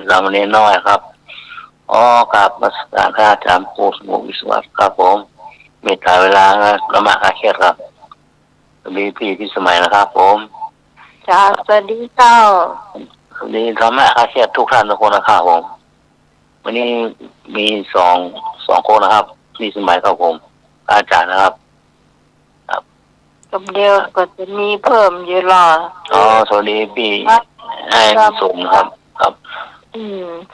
รามเณรน้อยครับอ๋อกราบนมัสการพระอาจารย์ครูสมุทรวิศวะครับผมเมตตาเวลาละหมาดอาเขตครับมีพี่สมัยนะครับผมจ้าสวัสดีเจ้าสวัสดีธรรมะอาเขตทุกท่านทุกคนนะครับผมวันนี้มีสองคนนะครับพี่สมัยครับผมอาจารย์นะครับกับเดียวก็จะมีเพิ่มอยู่หรออ๋อสวัสดีพี่ไอ้สมครับครับ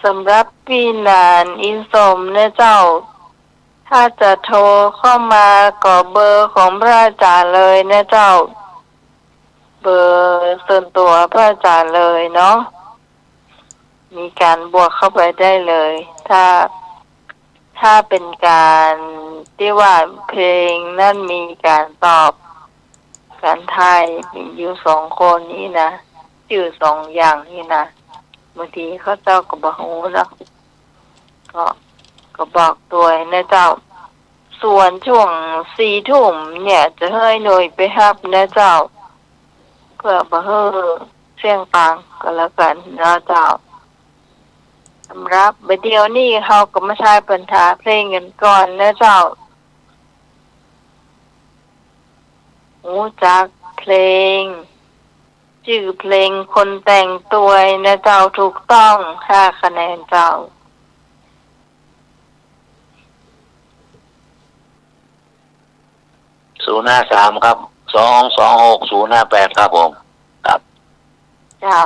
สำหรับพี่นานอินสมนะเจ้าถ้าจะโทรเข้ามาก็เบอร์ของพระอาจารย์เลยนะเจ้าเบอร์ส่วนตัวพระอาจารย์เลยเนาะมีการบวกเข้าไปได้เลยถ้าเป็นการที่ว่าเพลงนั่นมีการตอบการทายมีอยู่2 คนนี้นะชื่อ2 อย่างนี้นะบางทีเขาเจ้าก็บอกโอ้แล้วก็บอกตัวนะเจ้าส่วนช่วง4 ทุ่มเนี่ยจะให้หน่วยไปฮับนะเจ้าเพื่อบ่ให้เสียงปังก็แล้วกันนะเจ้าสำหรับเดี๋ยวนี้เขาก็มาใช้ปัญหาเพลงกันก่อนนะเจ้ารู้จักเพลงชื่อเพลงคนแต่งตัวนะเจ้าถูกต้อง5 คะแนนเจ้า053ครับ2226 058ครับผมครับเจ้า